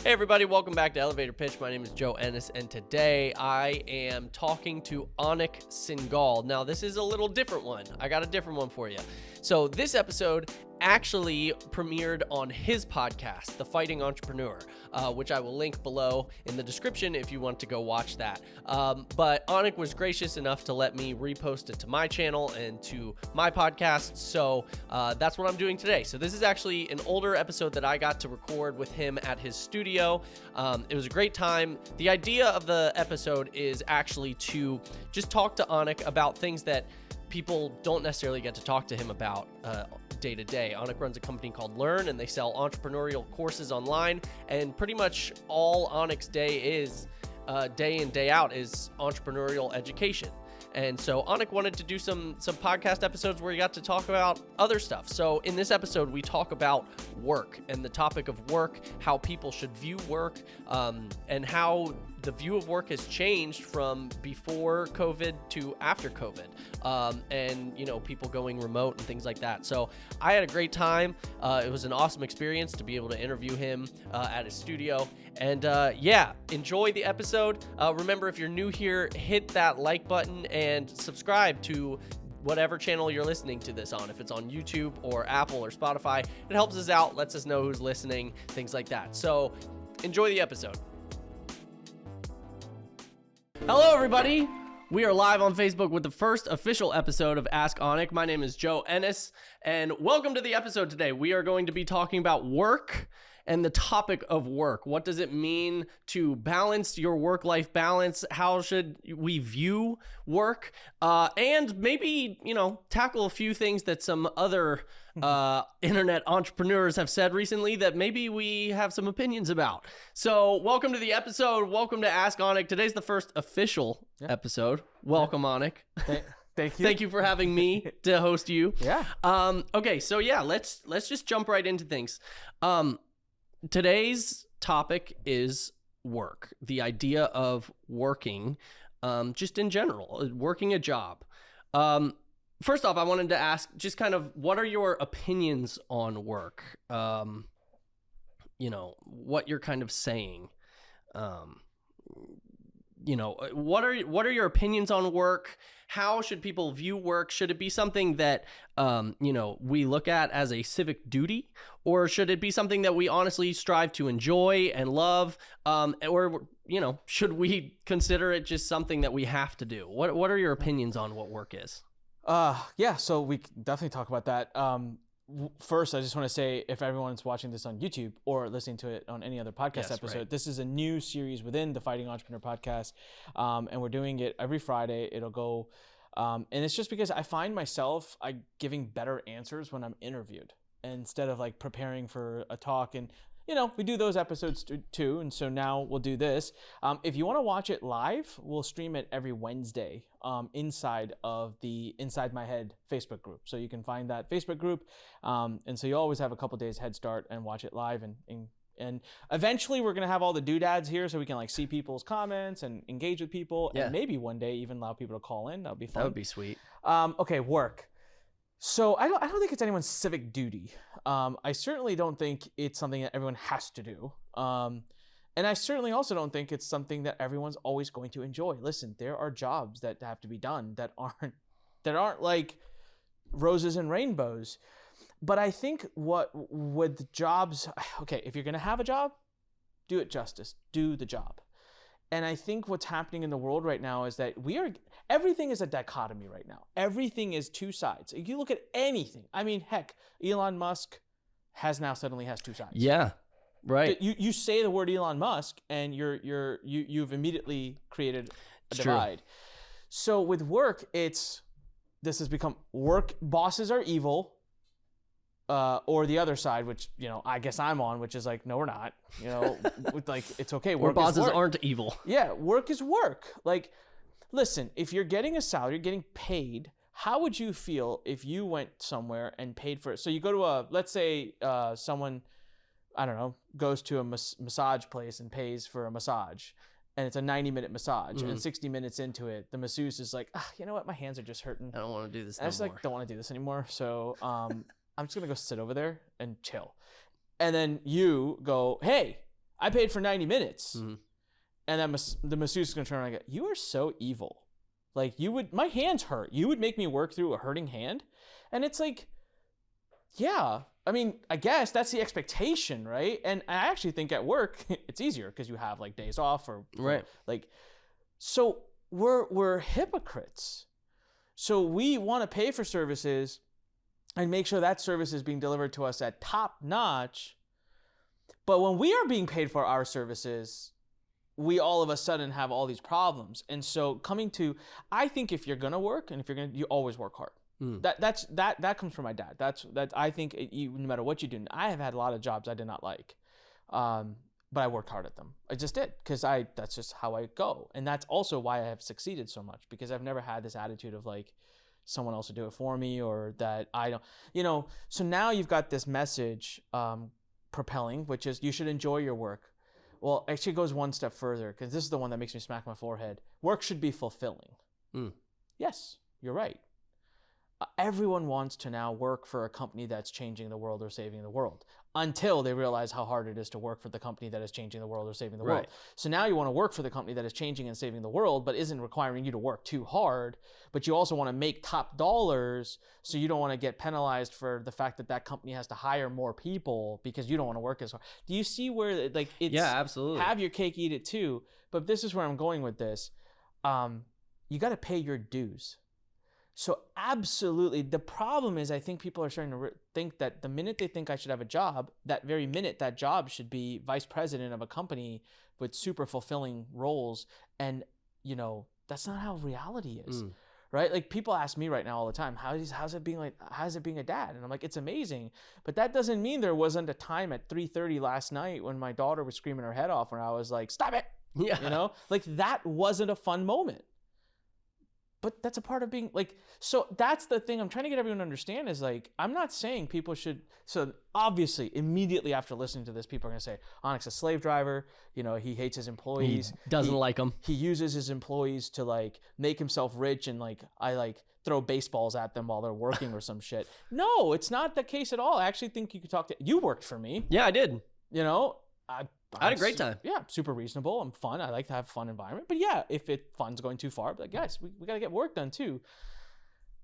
Hey everybody, welcome back to Elevator Pitch. My name is Joe Ennis, and today I am talking to Anik Singal. Now, this is a little different one. I got a different one for you. So this episode actually premiered on his podcast, The Fighting Entrepreneur, which I will link below in the description if you want to go watch that. But Anik was gracious enough to let me repost it to my channel and to my podcast, so that's what I'm doing today. So this is actually an older episode that I got to record with him at his studio. It was a great time. The idea of the episode is actually to just talk to Anik about things that people don't necessarily get to talk to him about day to day. Anik runs a company called Learn, and they sell entrepreneurial courses online, and pretty much all Anik's day is, day in, day out, is entrepreneurial education. And so Anik wanted to do some podcast episodes where he got to talk about other stuff. So in this episode, we talk about work and the topic of work, how people should view work, and how the view of work has changed from before COVID to after COVID, and, you know, people going remote and things like that. So I had a great time. It was an awesome experience to be able to interview him at his studio. And yeah, enjoy the episode. Remember, if you're new here, hit that like button and subscribe to whatever channel you're listening to this on. If it's on YouTube or Apple or Spotify, it helps us out, lets us know who's listening, things like that. So enjoy the episode. Hello, everybody. We are live on Facebook with the first official episode of Ask Anik. My name is Joe Ennis, and welcome to the episode today. We are going to be talking about work and the topic of work. What does it mean to balance your work-life balance? How should we view work? And maybe, you know, tackle a few things that some other internet entrepreneurs have said recently that maybe we have some opinions about. So welcome to the episode. Welcome to Ask Anik. Today's the first official episode. Welcome, Anik. Thank you. Thank you for having me to host you. Yeah. Okay, so yeah, let's just jump right into things. Today's topic is work, the idea of working, just in general, working a job. First off, I wanted to ask just kind of what are your opinions on work? You know, what you're kind of saying. You know, what are your opinions on work? How should people view work? Should it be something that, you know, we look at as a civic duty, or should it be something that we honestly strive to enjoy and love? Or, you know, should we consider it just something that we have to do? What are your opinions on what work is? Yeah, so we can definitely talk about that. First, I just want to say, if everyone's watching this on YouTube or listening to it on any other podcast episode, right. This is a new series within the Fighting Entrepreneur podcast, and we're doing it every Friday. It'll go, and it's just because I find myself giving better answers when I'm interviewed instead of like preparing for a talk. And you know, we do those episodes too, and so now we'll do this. If you want to watch it live, we'll stream it every Wednesday inside of the Inside My Head Facebook group. So you can find that Facebook group, and so you always have a couple days head start and watch it live. And eventually we're gonna have all the doodads here, so we can like see people's comments and engage with people, and maybe one day even allow people to call in. That would be fun. That would be sweet. Okay, work. So I don't think it's anyone's civic duty. I certainly don't think it's something that everyone has to do. And I certainly also don't think it's something that everyone's always going to enjoy. Listen, there are jobs that have to be done that aren't like roses and rainbows. But I think with jobs, okay, if you're going to have a job, do it justice. Do the job. And I think what's happening in the world right now is that everything is a dichotomy right now. Everything is two sides. If you look at anything, I mean, heck, Elon Musk suddenly has two sides. Yeah, right. You say the word Elon Musk and you've immediately created a divide. So with work, this has become work bosses are evil. Or the other side, which, you know, I guess I'm on, which is like, no, we're not, you know, like, it's okay. Work bosses aren't evil. Yeah. Work is work. Like, listen, if you're getting a salary, you're getting paid, how would you feel if you went somewhere and paid for it? So you go to let's say someone, I don't know, goes to a massage place and pays for a massage, and it's a 90-minute massage, and 60 minutes into it, the masseuse is like, you know what? My hands are just hurting. I don't want to do this anymore. I just like, don't want to do this anymore. So, I'm just going to go sit over there and chill. And then you go, hey, I paid for 90 minutes. Mm-hmm. And then the masseuse is going to turn around and go, you are so evil. Like, my hands hurt. You would make me work through a hurting hand? And it's like, yeah, I mean, I guess that's the expectation, right? And I actually think at work, it's easier because you have like days off or right. Like, so we're hypocrites. So we want to pay for services and make sure that service is being delivered to us at top notch. But when we are being paid for our services, we all of a sudden have all these problems. And so I think if you're going to work and you always work hard. That comes from my dad. I think no matter what you do, I have had a lot of jobs I did not like. But I worked hard at them. I just did because that's just how I go. And that's also why I have succeeded so much, because I've never had this attitude of like someone else will do it for me, or that I don't, so now you've got this message propelling, which is you should enjoy your work. Well, actually it goes one step further, because this is the one that makes me smack my forehead. Work should be fulfilling. Yes, you're right. Everyone wants to now work for a company that's changing the world or saving the world, until they realize how hard it is to work for the company that is changing the world or saving the world. So now you want to work for the company that is changing and saving the world, but isn't requiring you to work too hard. But you also want to make top dollars, so you don't want to get penalized for the fact that company has to hire more people because you don't want to work as hard. Do you see where like it's absolutely have your cake, eat it too? But this is where I'm going with this. You got to pay your dues. So absolutely. The problem is I think people are starting to think that the minute they think I should have a job, that very minute that job should be vice president of a company with super fulfilling roles. And, that's not how reality is, right? Like people ask me right now all the time, how's it being a dad? And I'm like, it's amazing. But that doesn't mean there wasn't a time at 3:30 last night when my daughter was screaming her head off, where I was like, stop it. Yeah. Like that wasn't a fun moment. But that's a part of being like, so that's the thing I'm trying to get everyone to understand is like, I'm not saying people should, so obviously immediately after listening to this, people are going to say, Anik's a slave driver, he hates his employees. He doesn't like them. He uses his employees to like make himself rich, and like, I like throw baseballs at them while they're working or some shit. No, it's not the case at all. I actually think you worked for me. Yeah, I did. I had a great time. Yeah, super reasonable. I'm fun. I like to have a fun environment. But yeah, if fun's going too far, but guys, we got to get work done too.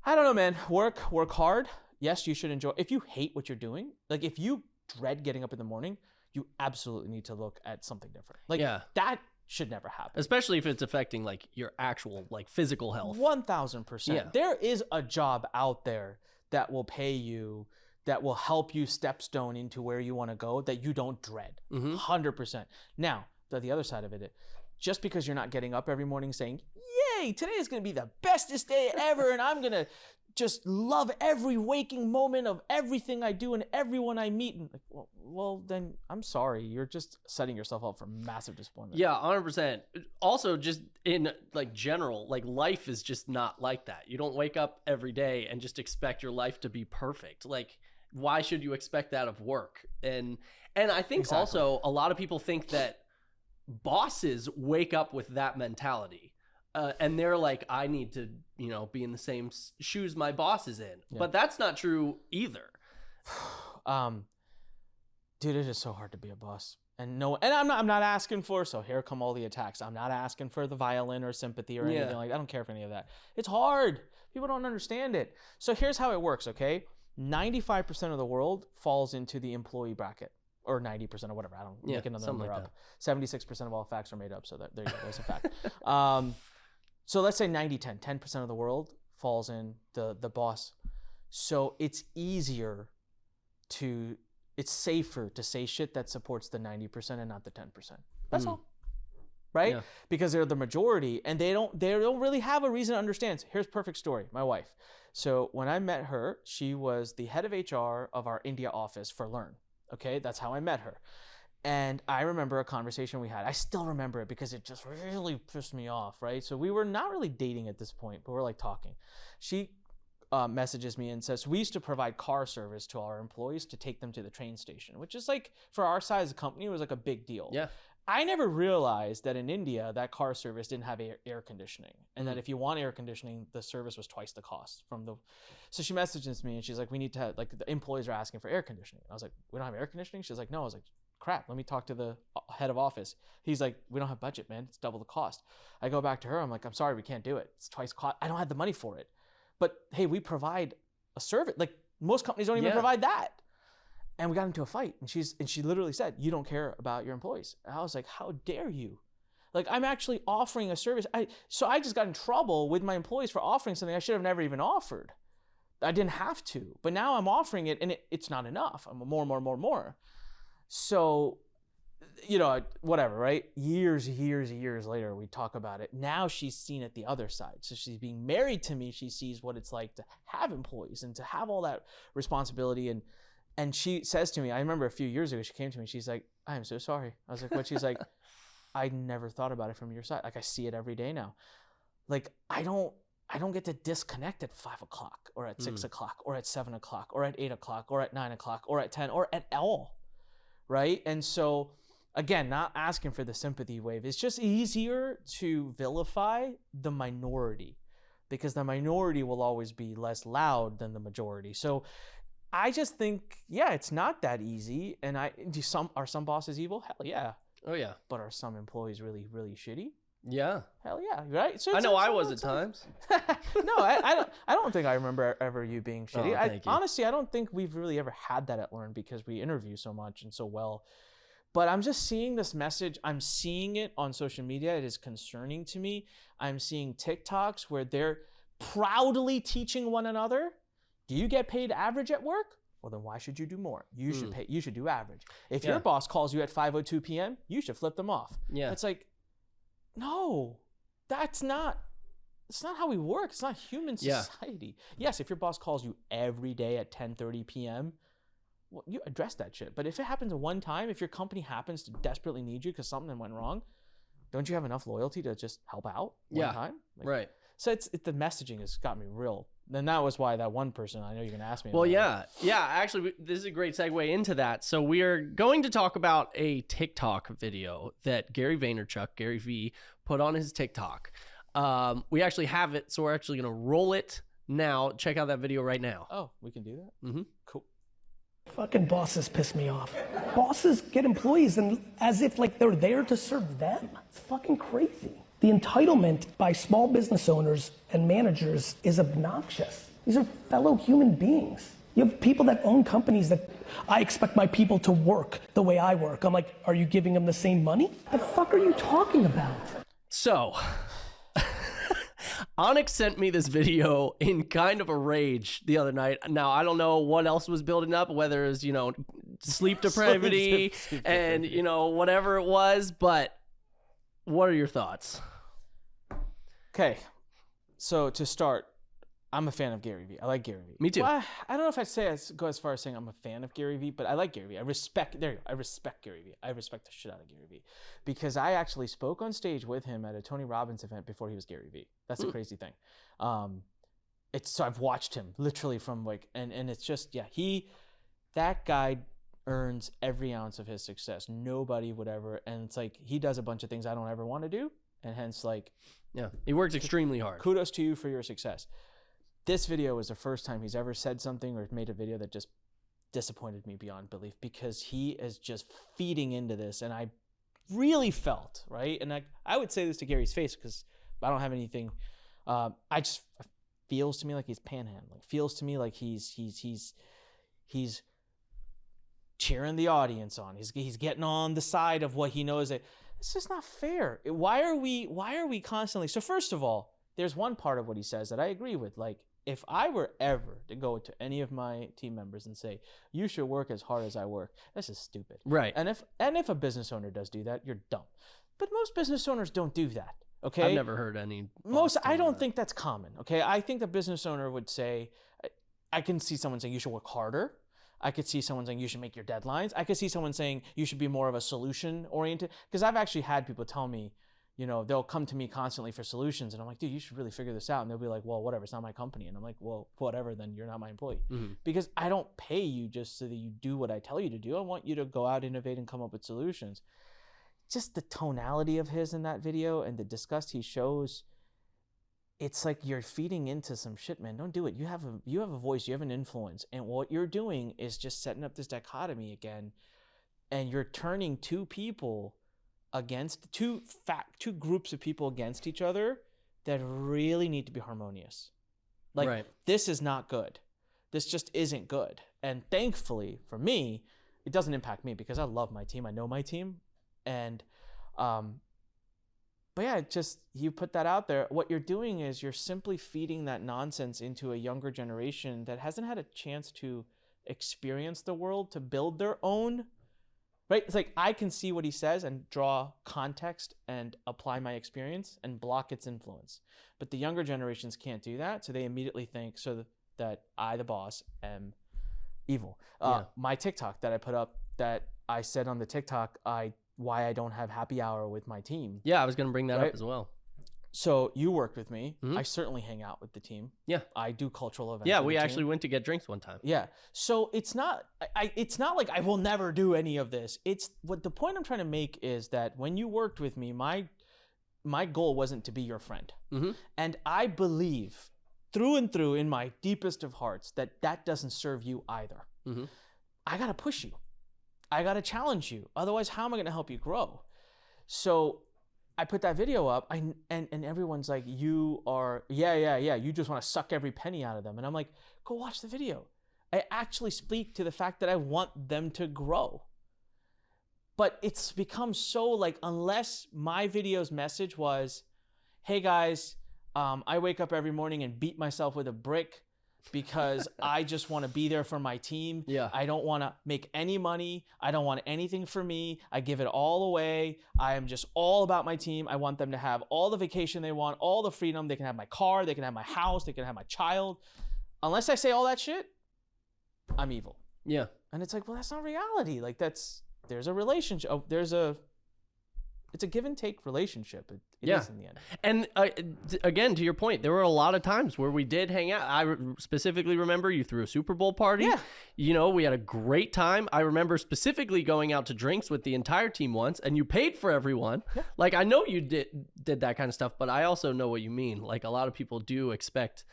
I don't know, man. Work hard. Yes, you should enjoy. If you hate what you're doing, like if you dread getting up in the morning, you absolutely need to look at something different. Like that should never happen. Especially if it's affecting like your actual like physical health. 1000%. Yeah. There is a job out there that will pay you, that will help you stepstone into where you want to go, that you don't dread. 100%. Now, the other side of it, just because you're not getting up every morning saying, yay, today is going to be the bestest day ever, and I'm going to just love every waking moment of everything I do and everyone I meet. And like, well, then I'm sorry. You're just setting yourself up for massive disappointment. Yeah, 100%. Also, just in like general, like life is just not like that. You don't wake up every day and just expect your life to be perfect. Like, why should you expect that of work? And I think also a lot of people think that bosses wake up with that mentality. And they're like, I need to, be in the same shoes my boss is in. Yeah. But that's not true either. Dude, it is so hard to be a boss. And I'm not asking for, so here come all the attacks. I'm not asking for the violin or sympathy or anything like that. I don't care for any of that. It's hard. People don't understand it. So here's how it works, okay? 95% of the world falls into the employee bracket, or 90% or whatever. I don't make another number up. 76% of all facts are made up, so there you go. There's a fact. So let's say 90-10. 10% of the world falls in the boss. So it's safer to say shit that supports the 90% and not the 10%. That's all. Right? Yeah. Because they're the majority, and they don't really have a reason to understand. Here's a perfect story. My wife. So when I met her, she was the head of HR of our India office for Learn. Okay, that's how I met her. And I remember a conversation we had. I still remember it because it just really pissed me off, right? So we were not really dating at this point, but we're like talking. She messages me and says, we used to provide car service to our employees to take them to the train station, which is like, for our size of company, it was like a big deal. Yeah. I never realized that in India, that car service didn't have air conditioning. And that if you want air conditioning, the service was twice the cost So she messages me and she's like, we need to have, like, the employees are asking for air conditioning. I was like, we don't have air conditioning? She's like, no. I was like, crap, let me talk to the head of office. He's like, we don't have budget, man. It's double the cost. I go back to her. I'm like, I'm sorry, we can't do it. It's twice cost. I don't have the money for it. But hey, we provide a service. Like most companies don't even provide that. And we got into a fight. And she literally said, you don't care about your employees. And I was like, how dare you? Like, I'm actually offering a service. So I just got in trouble with my employees for offering something I should have never even offered. I didn't have to. But now I'm offering it, and it's not enough. I'm more. So, whatever, right? Years later, we talk about it. Now she's seen it the other side. So she's being married to me. She sees what it's like to have employees and to have all that responsibility. And she says to me, I remember a few years ago, she came to me. She's like, I am so sorry. I was like, what? She's like, I never thought about it from your side. Like, I see it every day now. Like, I don't get to disconnect at 5 o'clock or at 6 o'clock or at 7 o'clock or at 8 o'clock or at 9 o'clock or at 10 or at all. Right? And so, again, not asking for the sympathy wave. It's just easier to vilify the minority because the minority will always be less loud than the majority. So I just think, it's not that easy. And are some bosses evil? Hell yeah. Oh yeah. But are some employees really, really shitty? Yeah. Hell yeah, right? So I know I was at times. No, I don't think I remember ever you being shitty. Thank you. Honestly, I don't think we've really ever had that at Learn because we interview so much and so well. But I'm just seeing this message. I'm seeing it on social media. It is concerning to me. I'm seeing TikToks where they're proudly teaching one another. Do you get paid average at work? Well, then why should you do more? You should do average. If your boss calls you at 5:02 p.m., you should flip them off. Yeah. It's like, no, that's not how we work. It's not human society. Yes, if your boss calls you every day at 10:30 p.m., well, you address that shit. But if it happens one time, if your company happens to desperately need you because something went wrong, don't you have enough loyalty to just help out one time? Like, right. So the messaging has got me real. And that was why that one person, I know you're going to ask me. Well, yeah. Actually, this is a great segue into that. So we are going to talk about a TikTok video that Gary V, put on his TikTok. We actually have it, so we're actually going to roll it now. Check out that video right now. Oh, we can do that? Mm-hmm. Cool. Fucking bosses piss me off. Bosses get employees and as if like they're there to serve them. It's fucking crazy. The entitlement by small business owners and managers is obnoxious. These are fellow human beings. You have people that own companies that I expect my people to work the way I work. I'm like, are you giving them the same money? The fuck are you talking about? So, Anik sent me this video in kind of a rage the other night. Now, I don't know what else was building up, whether it was, sleep depravity and, whatever it was, but what are your thoughts? Okay, so to start, I'm a fan of Gary Vee. I like Gary Vee. Me too. Well, I don't know if I'd go as far as saying I'm a fan of Gary Vee, but I like Gary Vee. I respect Gary Vee. I respect the shit out of Gary Vee because I actually spoke on stage with him at a Tony Robbins event before he was Gary Vee. That's the crazy thing. So I've watched him literally from and it's just, that guy earns every ounce of his success. Nobody would ever, and it's like he does a bunch of things I don't ever want to do, and hence he works extremely hard. Kudos to you for your success. This video was the first time he's ever said something or made a video that just disappointed me beyond belief because he is just feeding into this, and I really felt right. And I would say this to Gary's face because I don't have anything. Feels to me like he's panhandling. Feels to me like he's cheering the audience on. He's getting on the side of what he knows that it's just not fair. Why are we constantly? So first of all, there's one part of what he says that I agree with. Like if I were ever to go to any of my team members and say, you should work as hard as I work, this is stupid. Right. And if a business owner does do that, you're dumb. But most business owners don't do that. Okay. I've never heard any. I don't think that's common. Okay. I think the business owner would say, I can see someone saying you should work harder. I could see someone saying you should make your deadlines. I could see someone saying you should be more of a solution oriented. Because I've actually had people tell me, they'll come to me constantly for solutions. And I'm like, dude, you should really figure this out. And they'll be like, well, whatever, it's not my company. And I'm like, well, whatever, then you're not my employee. Mm-hmm. Because I don't pay you just so that you do what I tell you to do. I want you to go out, innovate, and come up with solutions. Just the tonality of his in that video and the disgust he shows, it's like you're feeding into some shit, man. Don't do it. You have a voice, you have an influence. And what you're doing is just setting up this dichotomy again and you're turning two groups of people against each other that really need to be harmonious. Like, Right. This is not good. This just isn't good. And thankfully for me, it doesn't impact me because I love my team. I know my team. And, but yeah, you put that out there. What you're doing is you're simply feeding that nonsense into a younger generation that hasn't had a chance to experience the world, to build their own, right? It's like, I can see what he says and draw context and apply my experience and block its influence. But the younger generations can't do that. So they immediately think that I, the boss, am evil. My TikTok that I put up, that I said on the TikTok, why I don't have happy hour with my team. Yeah, I was going to bring that up as well. So you worked with me. I certainly hang out with the team. Yeah. I do cultural events. Yeah, we actually went to get drinks one time. Yeah. So it's not like I will never do any of this. It's what the point I'm trying to make is that when you worked with me, my goal wasn't to be your friend. And I believe through and through in my deepest of hearts that doesn't serve you either. I got to push you. I got to challenge you. Otherwise, how am I going to help you grow? So I put that video up and everyone's like, you just want to suck every penny out of them. And I'm like, go watch the video. I actually speak to the fact that I want them to grow. But it's become so like, unless my video's message was, hey guys, I wake up every morning and beat myself with a brick because I just want to be there for my team. Yeah. I don't want to make any money. I don't want anything for me. I give it all away. I am just all about my team. I want them to have all the vacation they want, all the freedom. They can have my car. They can have my house. They can have my child. Unless I say all that shit, I'm evil. Yeah. And it's like, well, that's not reality. Like there's a relationship. It's a give and take relationship. It is in the end. And again, to your point, there were a lot of times where we did hang out. I specifically remember you threw a Super Bowl party. Yeah. You know, we had a great time. I remember specifically going out to drinks with the entire team once, and you paid for everyone. Yeah. Like, I know you did that kind of stuff, but I also know what you mean. Like, a lot of people do expect,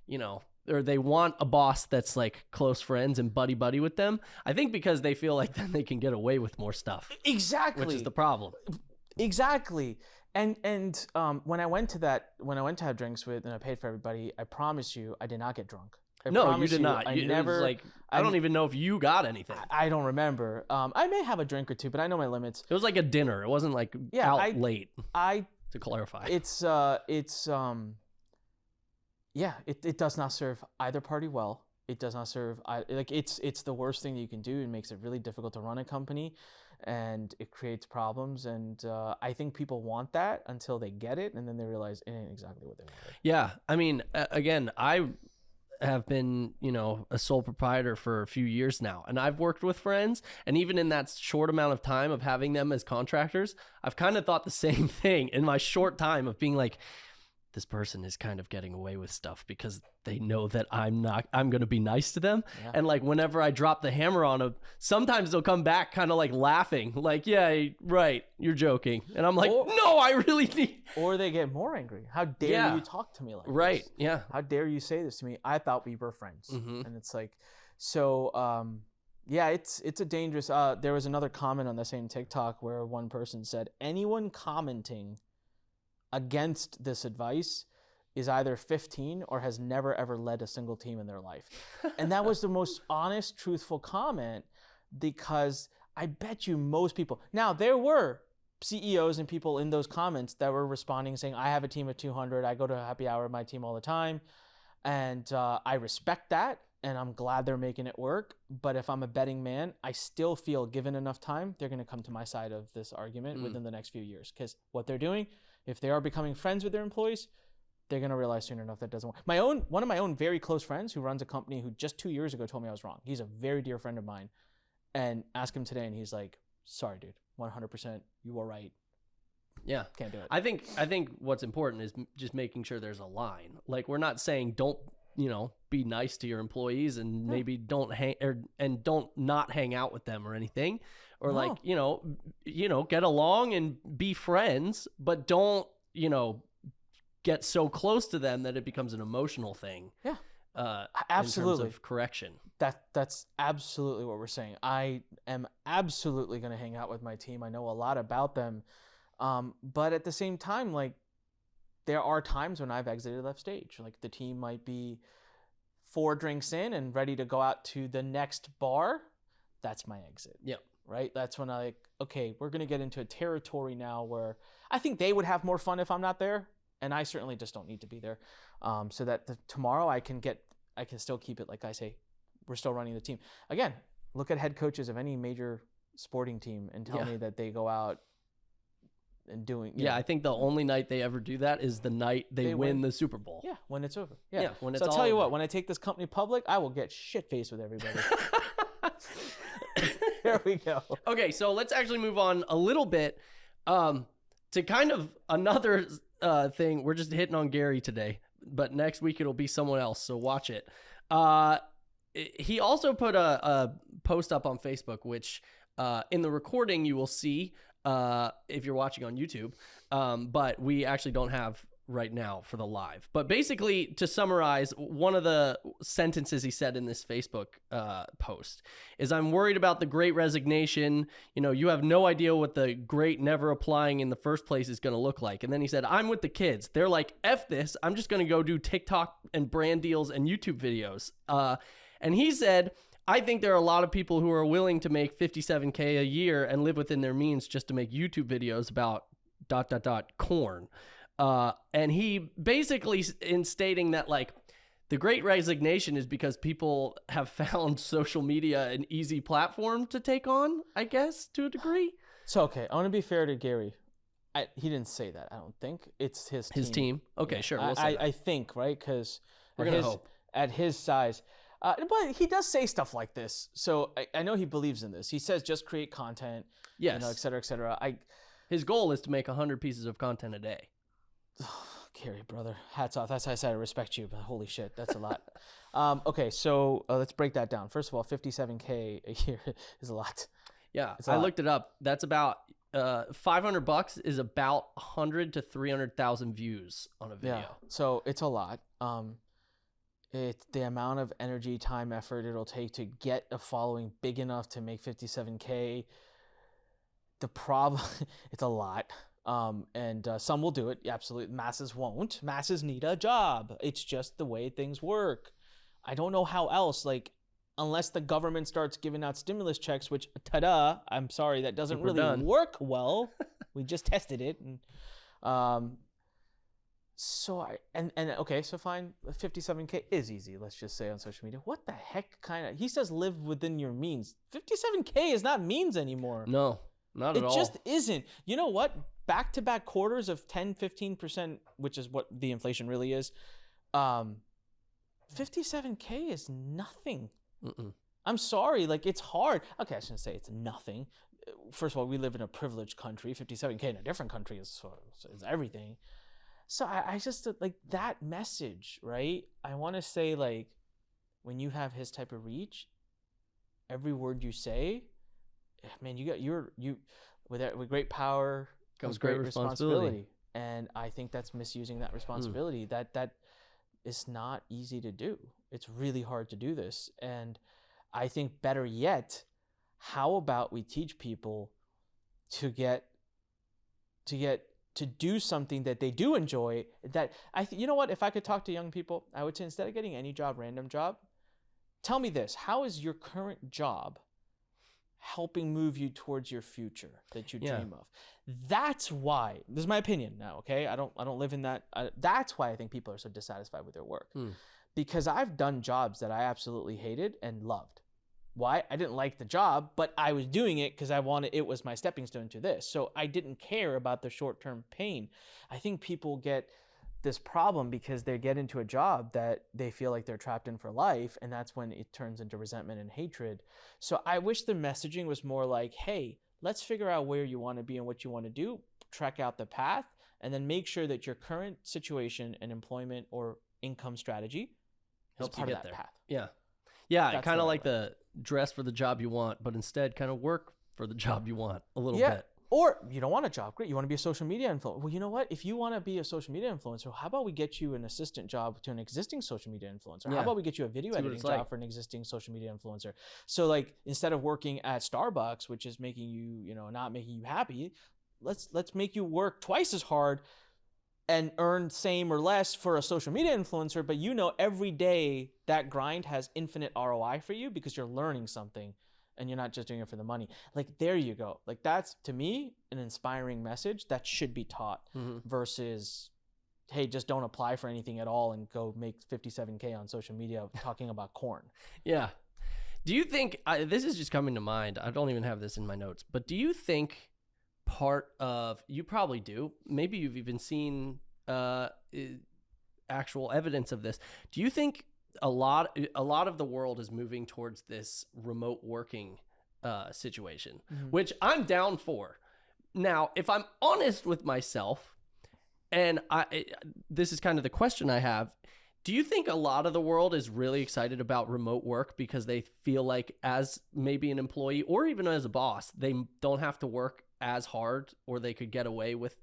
you know, or they want a boss that's like close friends and buddy with them. I think because they feel like then they can get away with more stuff. Exactly. Which is the problem. Exactly. And when I went to have drinks with and I paid for everybody, I promise you, I did not get drunk. No, you did not. I never. I don't even know if you got anything. I don't remember. I may have a drink or two, but I know my limits. It was like a dinner. It wasn't like late. To clarify, it does not serve either party well. It does not serve. It's the worst thing that you can do. It makes it really difficult to run a company. And it creates problems, and I think people want that until they get it, and then they realize it ain't exactly what they want. Yeah, I mean, again, I have been, you know, a sole proprietor for a few years now, and I've worked with friends, and even in that short amount of time of having them as contractors, I've kind of thought the same thing in my short time of being like, this person is kind of getting away with stuff because they know that I'm going to be nice to them. Yeah. And like, whenever I drop the hammer on them, sometimes they'll come back kind of like laughing, like, yeah, right, you're joking. And I'm like, no, I really need. Or they get more angry. How dare you talk to me like this? Right. Yeah. How dare you say this to me? I thought we were friends. And it's like, so, yeah, it's a dangerous, there was another comment on the same TikTok where one person said, anyone commenting against this advice is either 15 or has never ever led a single team in their life. And that was the most honest, truthful comment, because I bet you most people, now there were CEOs and people in those comments that were responding saying, I have a team of 200, I go to a happy hour with my team all the time. And I respect that, and I'm glad they're making it work. But if I'm a betting man, I still feel given enough time, they're gonna come to my side of this argument within the next few years. Because what they're doing, if they are becoming friends with their employees, they're going to realize soon enough that doesn't work. One of my own very close friends who runs a company who just 2 years ago told me I was wrong. He's a very dear friend of mine. And ask him today and he's like, sorry, dude, 100%, you were right. Yeah. Can't do it. I think what's important is just making sure there's a line. Like, we're not saying don't, you know, be nice to your employees and maybe don't not hang out with them or anything. Or like, you know, get along and be friends, but don't, you know, get so close to them that it becomes an emotional thing. Yeah. Absolutely. in terms of correction. That's absolutely what we're saying. I am absolutely going to hang out with my team. I know a lot about them. But at the same time, like, there are times when I've exited left stage. Like, the team might be 4 drinks in and ready to go out to the next bar. That's my exit. Yep. Right? That's when okay, we're going to get into a territory now where I think they would have more fun if I'm not there. And I certainly just don't need to be there. So that tomorrow I can still keep it, like I say, we're still running the team. Again, look at head coaches of any major sporting team and tell me that they go out and doing. I think the only night they ever do that is the night they win the Super Bowl. Yeah, when it's over. Yeah, when it's so I'll all tell you over. what, when I take this company public, I will get shit-faced with everybody. There we go. Okay, so let's actually move on a little bit to kind of another thing. We're just hitting on Gary today, but next week it'll be someone else, so watch it. He also put a post up on Facebook, which in the recording you will see if you're watching on YouTube, but we actually don't have right now for the live. But basically, to summarize, one of the sentences he said in this Facebook post is, "I'm worried about the great resignation. You know, you have no idea what the great never applying in the first place is going to look like." And then he said, "I'm with the kids. They're like, F this. I'm just going to go do TikTok and brand deals and YouTube videos." And he said, "I think there are a lot of people who are willing to make $57K a year and live within their means just to make YouTube videos about ... corn." And he basically, in stating that, like, the great resignation is because people have found social media an easy platform to take on, I guess, to a degree. So, okay, I want to be fair to Gary. He didn't say that, I don't think. It's his team. His team? Okay, sure. We'll say that. I think, right? Because we're going to hope. At his size. But he does say stuff like this. So I know he believes in this. He says just create content, yes, et cetera, et cetera. His goal is to make 100 pieces of content a day. Gary, brother, hats off. That's how I said I respect you, but holy shit, that's a lot. Okay, so let's break that down. First of all, $57K a year is a lot. Yeah, I looked it up. That's about $500 is about 100 to 300,000 views on a video. Yeah, so it's a lot. It's the amount of energy, time, effort it'll take to get a following big enough to make $57K. The problem, it's a lot. And some will do it. Absolutely. Masses won't. Masses need a job. It's just the way things work. I don't know how else, like, unless the government starts giving out stimulus checks, which, ta-da, I'm sorry, that doesn't really work well. We just tested it. And, okay, so fine, 57K is easy, let's just say, on social media. What the heck he says live within your means. 57K is not means anymore. No, not at all. It just isn't. You know what? Back-to-back quarters of 10, 15%, which is what the inflation really is, 57K is nothing. Mm-mm. I'm sorry, like, it's hard. Okay, I shouldn't say it's nothing. First of all, we live in a privileged country. 57K in a different country is everything. So I just, like, that message, right? I want to say, like, when you have his type of reach, every word you say, man, with great power comes great responsibility. And I think that's misusing that responsibility. That is not easy to do. It's really hard to do this. And I think better yet, how about we teach people to do something that they do enjoy, you know what, if I could talk to young people, I would say, instead of getting any job, random job, tell me this: how is your current job helping move you towards your future that you dream of? That's why, this is my opinion now, okay? I don't live in that. That's why I think people are so dissatisfied with their work. Because I've done jobs that I absolutely hated and loved. Why? I didn't like the job, but I was doing it because it was my stepping stone to this. So I didn't care about the short-term pain. I think people get this problem because they get into a job that they feel like they're trapped in for life, and that's when it turns into resentment and hatred. So I wish the messaging was more like, hey, let's figure out where you want to be and what you want to do, track out the path, and then make sure that your current situation and employment or income strategy helps is part you of get that there. path. Yeah, kind of like the dress for the job you want, but instead kind of work for the job you want a little bit. Or you don't want a job. Great. You want to be a social media influencer. Well, you know what? If you want to be a social media influencer, how about we get you an assistant job to an existing social media influencer? Yeah. How about we get you a video editing job for an existing social media influencer? So like instead of working at Starbucks, which is making you, you know, not making you happy, let's make you work twice as hard and earn same or less for a social media influencer, but you know every day that grind has infinite ROI for you because you're learning something. And you're not just doing it for the money. Like, there you go. Like, that's, to me, an inspiring message that should be taught versus, hey, just don't apply for anything at all and go make 57K on social media talking about corn. Yeah. Do you think, this is just coming to mind, I don't even have this in my notes, but do you think part of, you probably do, maybe you've even seen actual evidence of this. Do you think a lot of the world is moving towards this remote working situation, which I'm down for. Now, if I'm honest with myself, and this is kind of the question I have, do you think a lot of the world is really excited about remote work because they feel like as maybe an employee or even as a boss, they don't have to work as hard, or they could get away with,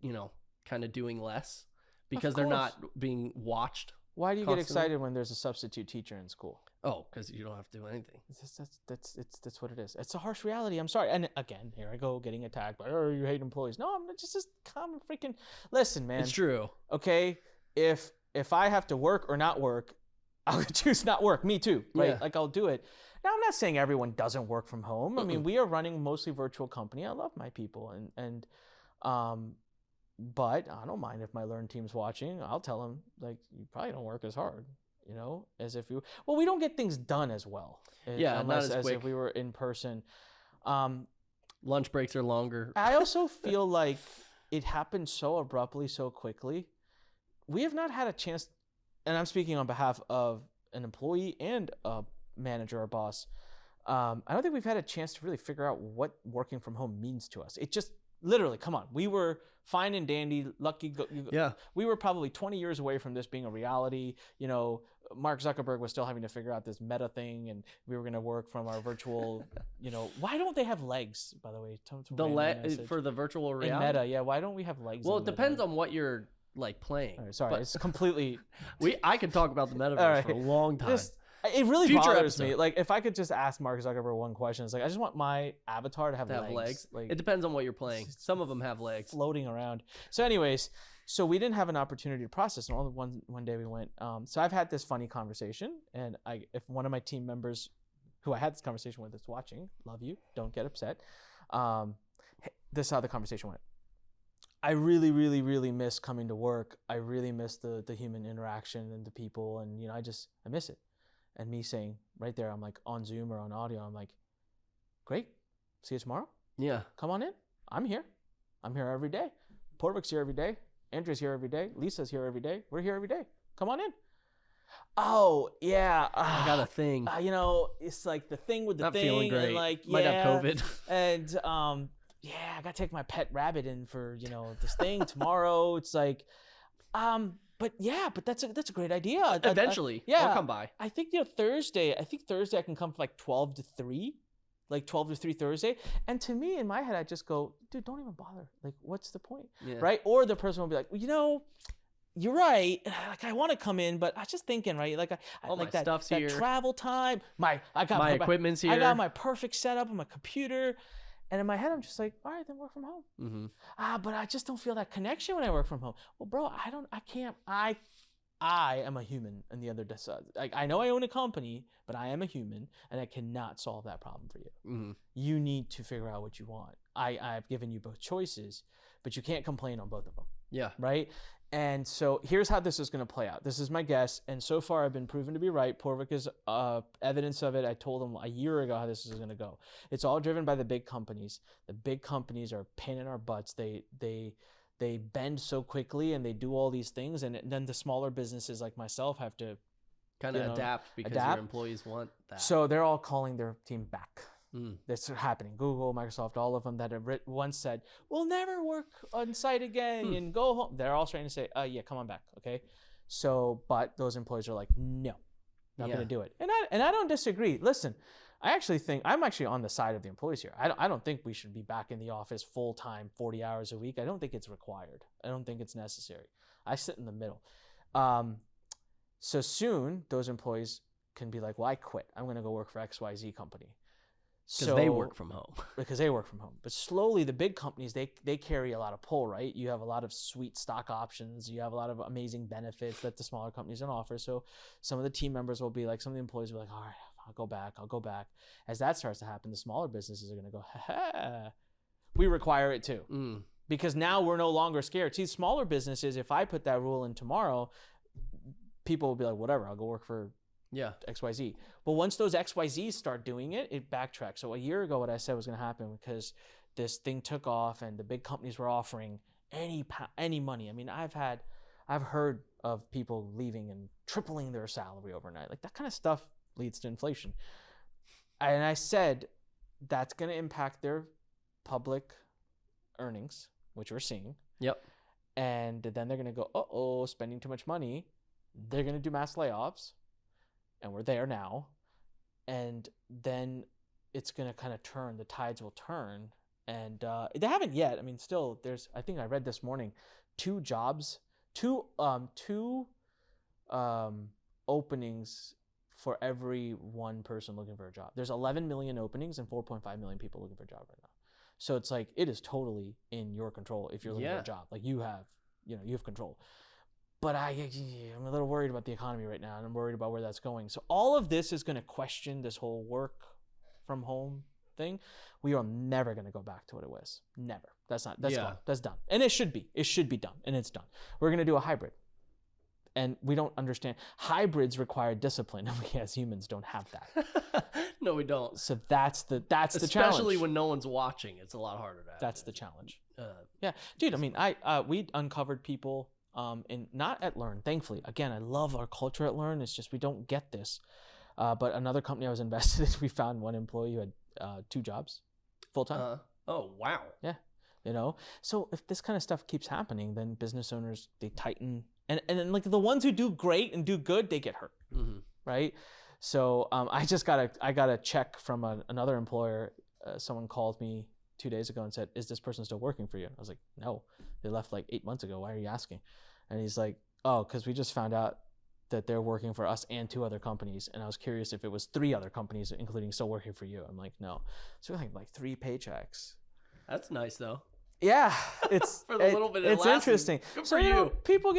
you know, kind of doing less because they're not being watched? Why do you get excited when there's a substitute teacher in school? Oh, because you don't have to do anything. That's what it is. It's a harsh reality. I'm sorry. And again, here I go getting attacked by, oh, you hate employees. No, I'm just common freaking. Listen, man. It's true. Okay, if I have to work or not work, I'll choose not work. Me too, right? Yeah. Like I'll do it. Now I'm not saying everyone doesn't work from home. I mean, we are running mostly virtual company. I love my people, but I don't mind if my Learn team's watching. I'll tell them, like, you probably don't work as hard, you know, as if you. Well, we don't get things done as well. Yeah, unless not as quick. if we were in person. Lunch breaks are longer. I also feel like it happened so abruptly, so quickly. We have not had a chance, and I'm speaking on behalf of an employee and a manager or boss. I don't think we've had a chance to really figure out what working from home means to us. It just literally, come on. We were fine and dandy, lucky. Yeah. We were probably 20 years away from this being a reality. You know, Mark Zuckerberg was still having to figure out this meta thing, and we were going to work from our virtual, you know, why don't they have legs, by the way? For the virtual reality? In meta, yeah. Why don't we have legs? Well, it depends on what you're like playing. Right, sorry, it's completely. I could talk about the metaverse for a long time. It really Future bothers episode. me. Like, if I could just ask Mark Zuckerberg one question, it's like, I just want my avatar to have legs. Like, it depends on what you're playing. Some of them have legs. Floating around. So anyways, so we didn't have an opportunity to process. And all one day we went. So I've had this funny conversation, and if one of my team members who I had this conversation with is watching, love you, don't get upset. This is how the conversation went. I really, really, really miss coming to work. I really miss the human interaction and the people, and you know, I miss it. And me saying right there, I'm like on Zoom or on audio, I'm like, great, see you tomorrow. Yeah. Come on in. I'm here. I'm here every day. Porvik's here every day. Andrew's here every day. Lisa's here every day. We're here every day. Come on in. Oh, yeah. I got a thing. You know, it's like the thing with the Not thing. feeling great. And like, Might have COVID. And yeah, I got to take my pet rabbit in for, you know, this thing tomorrow. It's like, but yeah, but that's a great idea. Eventually, yeah, I'll come by. I think, you know, Thursday I can come from like 12 to 3, like 12 to 3 Thursday. And to me, in my head, I just go, dude, don't even bother. Like, what's the point? Yeah. Right? Or the person will be like, well, you know, you're right. Like, I want to come in, but I was just thinking, right? Like, All like my stuff's here. Travel time. I got my equipment's here. I got my perfect setup on my computer. And in my head, I'm just like, all right, then work from home. Mm-hmm. But I just don't feel that connection when I work from home. Well, bro, I am a human on the other side. Like, I know I own a company, but I am a human, and I cannot solve that problem for you. Mm-hmm. You need to figure out what you want. I've given you both choices, but you can't complain on both of them. Yeah. Right? And so here's how this is going to play out. This is my guess, and so far I've been proven to be right. Porvik is evidence of it. I told him a year ago how this is going to go. It's all driven by the big companies. The big companies are a pain in our butts. They bend so quickly, and they do all these things, and then the smaller businesses like myself have to kind of adapt because your employees want that. So they're all calling their team back. That's happening. Google, Microsoft, all of them that have once said, we'll never work on site again and go home. They're all trying to say, yeah, come on back. Okay. So, but those employees are like, no, not going to do it. And I don't disagree. Listen, I actually think I'm actually on the side of the employees here. I don't think we should be back in the office full time, 40 hours a week. I don't think it's required. I don't think it's necessary. I sit in the middle. So soon those employees can be like, well, I quit. I'm going to go work for XYZ company. Because they work from home. Because they work from home. But slowly the big companies, they carry a lot of pull, right? You have a lot of sweet stock options. You have a lot of amazing benefits that the smaller companies don't offer. So some of the team members will be like, some of the employees will be like, all right, I'll go back. As that starts to happen, the smaller businesses are going to go, ha, we require it too. Because now we're no longer scared. See, smaller businesses, if I put that rule in tomorrow, people will be like, whatever, I'll go work for XYZ. But once those XYZs start doing it, it backtracks. So a year ago, what I said was going to happen because this thing took off and the big companies were offering any money. I mean, I've heard of people leaving and tripling their salary overnight. Like that kind of stuff leads to inflation. And I said that's going to impact their public earnings, which we're seeing. Yep. And then they're going to go, spending too much money. They're going to do mass layoffs. And we're there now. And then it's going to kind of turn. The tides will turn. And they haven't yet. I mean, still, I think I read this morning, two openings for every one person looking for a job. There's 11 million openings and 4.5 million people looking for a job right now. So it's like, it is totally in your control if you're looking for a job. Like you have control. But I'm a little worried about the economy right now, and I'm worried about where that's going. So all of this is going to question this whole work from home thing. We are never going to go back to what it was. Never. That's gone. That's done. And it should be. It should be done, and it's done. We're going to do a hybrid. And we don't understand. Hybrids require discipline, and we as humans don't have that. No, we don't. So that's the challenge. Especially when no one's watching. It's a lot harder to have. That's the challenge. Yeah. Dude, I mean, we uncovered people not at Learn, thankfully. Again, I love our culture at Learn. It's just we don't get this. But another company I was invested in, we found one employee who had 2 jobs full time. Oh, wow. Yeah. So if this kind of stuff keeps happening, then business owners, they tighten. And then like the ones who do great and do good, they get hurt. Mm-hmm. Right. So I got a check from another employer. Someone called me 2 days ago and said, is this person still working for you? I was like, no, they left like 8 months ago. Why are you asking? And he's like, oh, because we just found out that they're working for us and 2 other companies. And I was curious if it was 3 other companies, including still working for you. I'm like, no. So like 3 paychecks. That's nice though. Yeah, it's for the little bit it's interesting. Good so for you. People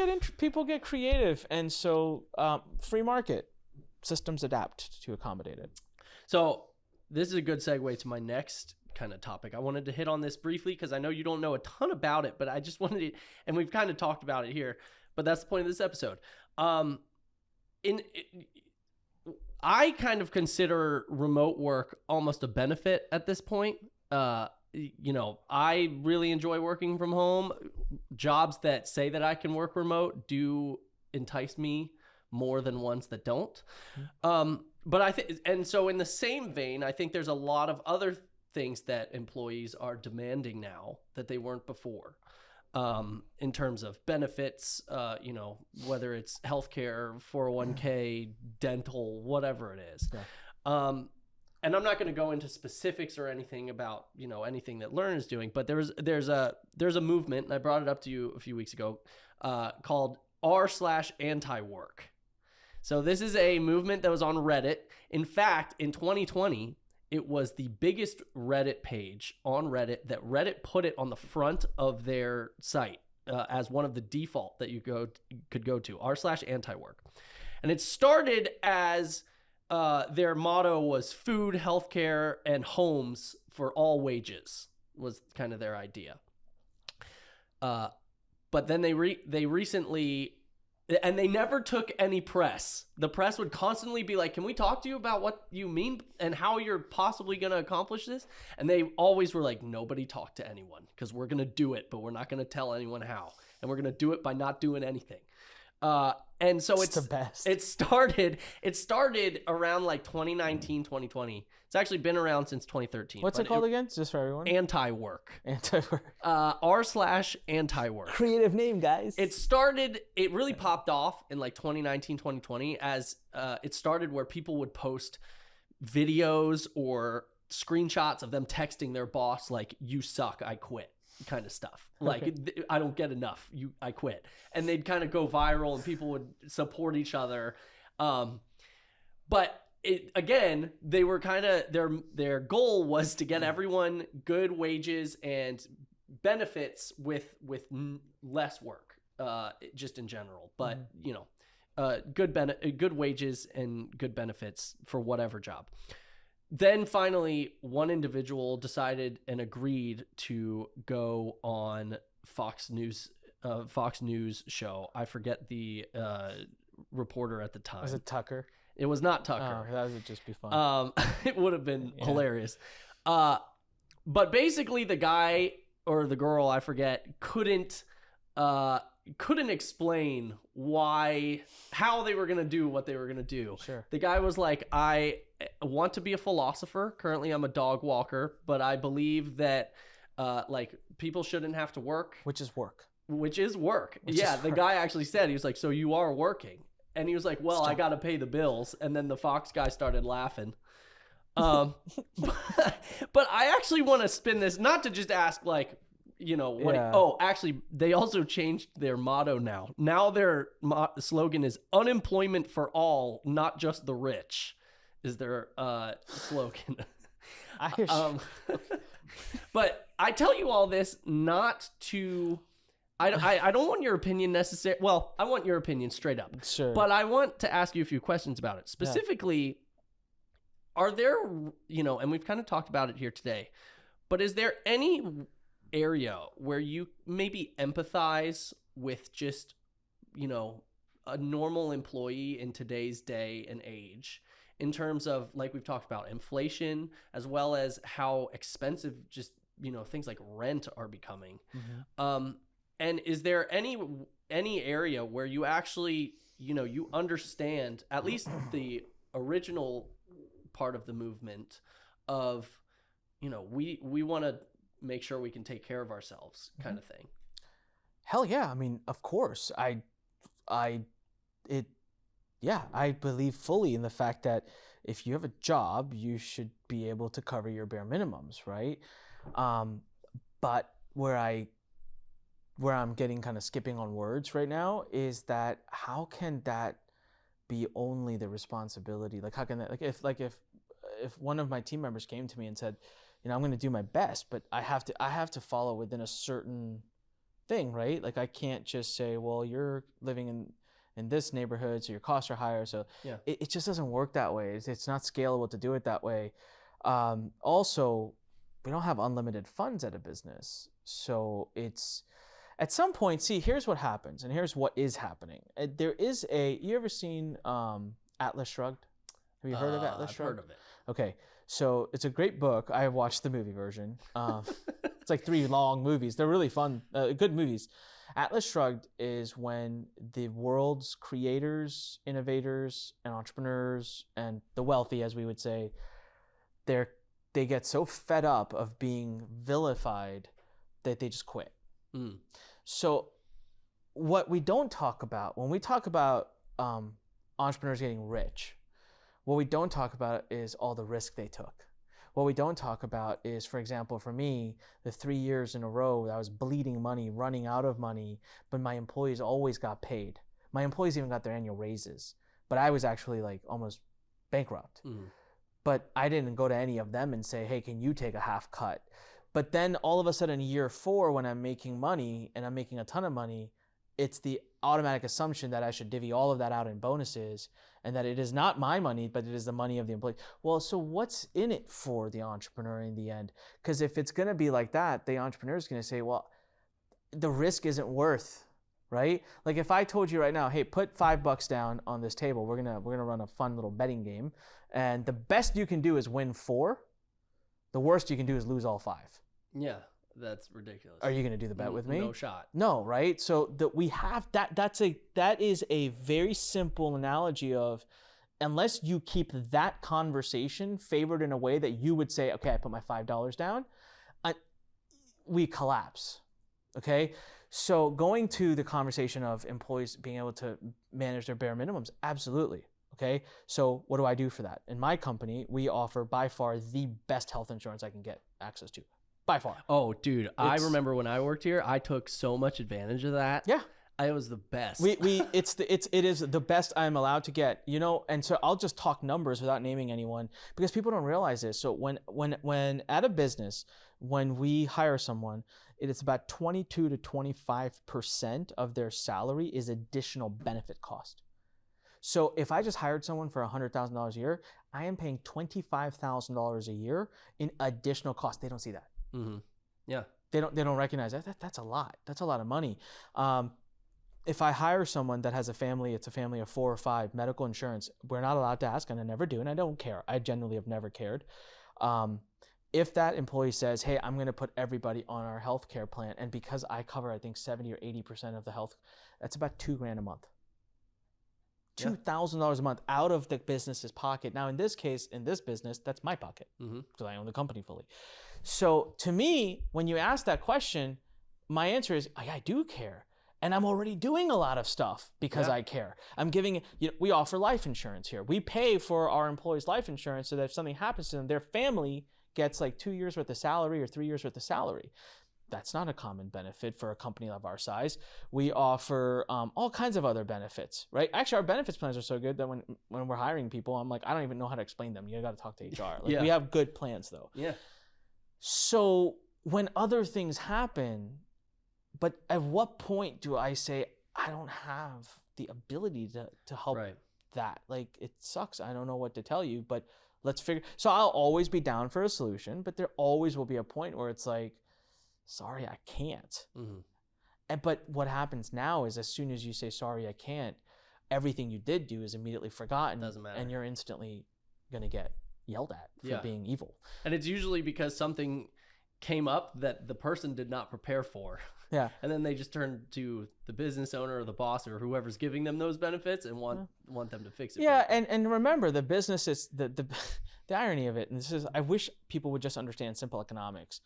get creative, and so free market systems adapt to accommodate it. So this is a good segue to my next kind of topic. I wanted to hit on this briefly because I know you don't know a ton about it, but I just wanted to, and we've kind of talked about it here, but that's the point of this episode. I kind of consider remote work almost a benefit at this point. I really enjoy working from home. Jobs that say that I can work remote do entice me more than ones that don't. But I think, and so in the same vein, I think there's a lot of other things that employees are demanding now that they weren't before. In terms of benefits, whether it's healthcare, 401k, dental, whatever it is. Yeah. And I'm not going to go into specifics or anything about, anything that Learn is doing, but there's a movement, and I brought it up to you a few weeks ago, called r/anti-work. So this is a movement that was on Reddit. In fact, in 2020, it was the biggest Reddit page on Reddit that Reddit put it on the front of their site as one of the default that you could go to, r/anti-work. And it started as their motto was food, healthcare, and homes for all wages was kind of their idea. But then they recently, and they never took any press. The press would constantly be like, can we talk to you about what you mean and how you're possibly going to accomplish this? And they always were like, nobody talk to anyone because we're going to do it, but we're not going to tell anyone how. And we're going to do it by not doing anything. And so it's the best. It started around like 2019, 2020. It's actually been around since 2013. What's it called again? Just for everyone. Anti-work. Anti-work. r/anti-work. Creative name, guys. It really popped off in like 2019, 2020 as it started where people would post videos or screenshots of them texting their boss like, "You suck, I quit," kind of stuff. Like, "I don't get enough, I quit," and they'd kind of go viral, and people would support each other. But again, they were kind of their goal was to get everyone good wages and benefits with less work, just in general. But you know, good wages and good benefits for whatever job. Then finally, one individual decided and agreed to go on Fox News show. I forget the reporter at the time. Was it Tucker? It was not Tucker. Oh, that would just be fun. It would have been hilarious. But basically, the guy or the girl, I forget, couldn't explain how they were going to do what they were going to do. Sure. The guy was like, "I want to be a philosopher. Currently, I'm a dog walker, but I believe that like people shouldn't have to work." Which is work. The guy actually said, he was like, "So you are working?" And he was like, "Well, I got to pay the bills." And then the Fox guy started laughing. But I actually want to spin this, not to just ask like, you know, what actually they also changed their motto now. Now their slogan is "Unemployment for all, not just the rich," is their slogan. But I tell you all this not to I don't want your opinion necessarily. Well, I want your opinion straight up. Sure. But I want to ask you a few questions about it. Specifically, are there, you know, and we've kind of talked about it here today, but is there any area where you maybe empathize with just, you know, a normal employee in today's day and age in terms of, like we've talked about, inflation, as well as how expensive just, you know, things like rent are becoming? And is there any area where you actually, you know, you understand at least the original part of the movement of, you know, we want to make sure we can take care of ourselves kind of thing? Hell yeah. I mean, of course. I believe fully in the fact that if you have a job, you should be able to cover your bare minimums, right? But where I'm getting kind of skipping on words right now is that how can that be only the responsibility? Like, how can that, if one of my team members came to me and said, you know, I'm going to do my best, but I have to follow within a certain thing, right? Like, I can't just say, well, you're living in this neighborhood, so your costs are higher. So it just doesn't work that way. It's not scalable to do it that way. Also, we don't have unlimited funds at a business. So it's, at some point, see, here's what happens, and here's what is happening. There is you ever seen Atlas Shrugged? Have you heard of Atlas Shrugged? I've heard of it. Okay, so it's a great book. I watched the movie version. It's like 3 long movies. They're really fun, good movies. Atlas Shrugged is when the world's creators, innovators, and entrepreneurs, and the wealthy, as we would say, they get so fed up of being vilified that they just quit. So what we don't talk about when we talk about entrepreneurs getting rich, what we don't talk about is all the risk they took. What we don't talk about is, for example, for me, the 3 years in a row that I was bleeding money, running out of money, but my employees always got paid. My employees even got their annual raises, but I was actually like almost bankrupt. But I didn't go to any of them and say, hey, can you take a half cut? But then all of a sudden, year 4, when I'm making money and I'm making a ton of money, it's the automatic assumption that I should divvy all of that out in bonuses and that it is not my money, but it is the money of the employee. Well, so what's in it for the entrepreneur in the end? Because if it's going to be like that, the entrepreneur is going to say, well, the risk isn't worth, right? Like if I told you right now, hey, put $5 down on this table, we're gonna run a fun little betting game, and the best you can do is win 4. The worst you can do is lose all 5. Yeah, that's ridiculous. Are you going to do the bet with me? No shot. No, right? So that we have that is a very simple analogy of, unless you keep that conversation favored in a way that you would say, okay, I put my $5 down, we collapse. Okay? So going to the conversation of employees being able to manage their bare minimums, absolutely. Okay, so what do I do for that? In my company, we offer by far the best health insurance I can get access to, by far. Oh, dude, I remember when I worked here, I took so much advantage of that. Yeah, it was the best. it is the best I'm allowed to get, you know. And so I'll just talk numbers without naming anyone because people don't realize this. So when at a business, when we hire someone, it is about 22 to 25% of their salary is additional benefit cost. So if I just hired someone for $100,000 a year, I am paying $25,000 a year in additional cost. They don't see that. Mm-hmm. Yeah. They don't recognize that. That's a lot. That's a lot of money. If I hire someone that has a family, it's a family of 4 or 5, medical insurance, we're not allowed to ask, and I never do, and I don't care. I genuinely have never cared. If that employee says, hey, I'm going to put everybody on our healthcare plan, and because I cover, I think 70 or 80% of the health, that's about $2,000 a month. $2,000 a month out of the business's pocket. Now, in this case, in this business, that's my pocket because I own the company fully. So to me, when you ask that question, my answer is, I do care. And I'm already doing a lot of stuff because I care. I'm giving, we offer life insurance here. We pay for our employees' life insurance so that if something happens to them, their family gets like 2 years worth of salary or 3 years worth of salary. That's not a common benefit for a company of our size. We offer all kinds of other benefits, right? Actually, our benefits plans are so good that when we're hiring people, I'm like, I don't even know how to explain them. You got to talk to HR. We have good plans though. Yeah. So when other things happen, but at what point do I say, I don't have the ability to help that? Like, it sucks. I don't know what to tell you, but let's figure. So I'll always be down for a solution, but there always will be a point where it's like, sorry, I can't. But what happens now is as soon as you say, sorry, I can't, everything you did do is immediately forgotten. Doesn't matter. And you're instantly going to get yelled at for being evil. And it's usually because something came up that the person did not prepare for. Yeah. And then they just turn to the business owner or the boss or whoever's giving them those benefits and want them to fix it. Yeah, and remember, the business is the irony of it, and this is, I wish people would just understand simple economics.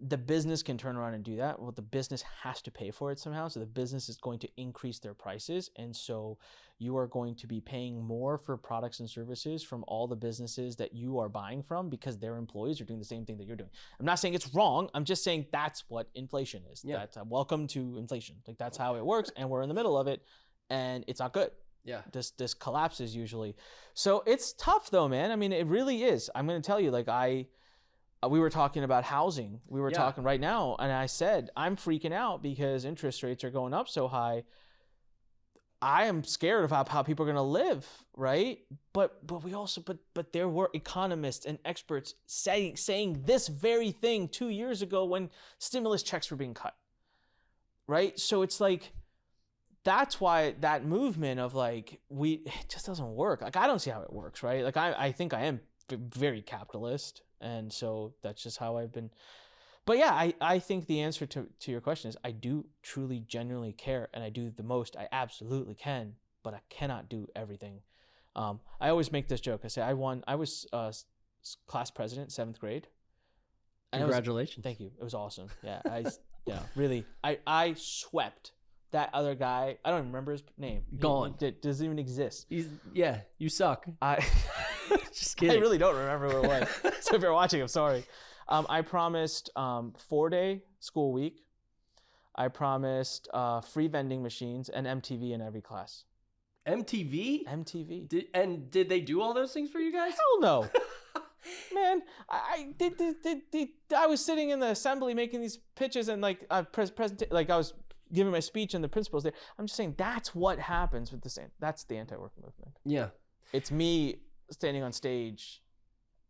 The business can turn around and do that. Well, the business has to pay for it somehow. So the business is going to increase their prices. And so you are going to be paying more for products and services from all the businesses that you are buying from because their employees are doing the same thing that you're doing. I'm not saying it's wrong. I'm just saying that's what inflation is. Yeah. That's welcome to inflation. Like, that's how it works. And we're in the middle of it and it's not good. Yeah. This collapses usually. So it's tough though, man. I mean, it really is. I'm going to tell you, like, we were talking about housing. We were talking right now, and I said, I'm freaking out because interest rates are going up so high. I am scared of how people are going to live, right? But we also, but there were economists and experts saying this very thing 2 years ago when stimulus checks were being cut, right? So it's like, that's why that movement of like, it just doesn't work. Like, I don't see how it works, right? Like, I think I am very capitalist. And so that's just how I've been. But yeah, I think the answer to your question is I do truly, genuinely care, and I do the most I absolutely can, but I cannot do everything. I always make this joke. I say I was class president, 7th grade. Congratulations. Thank you. It was awesome. Yeah, really, I swept that other guy. I don't even remember his name. Gone. He doesn't even exist. You suck. Just kidding. I really don't remember what it was. So if you're watching, I'm sorry. I promised 4-day school week. I promised free vending machines and MTV in every class. MTV? MTV. Did they do all those things for you guys? Hell no. Man, I was sitting in the assembly making these pitches and like I was giving my speech and the principal's there. I'm just saying that's what happens with that's the anti-work movement. Yeah. It's me standing on stage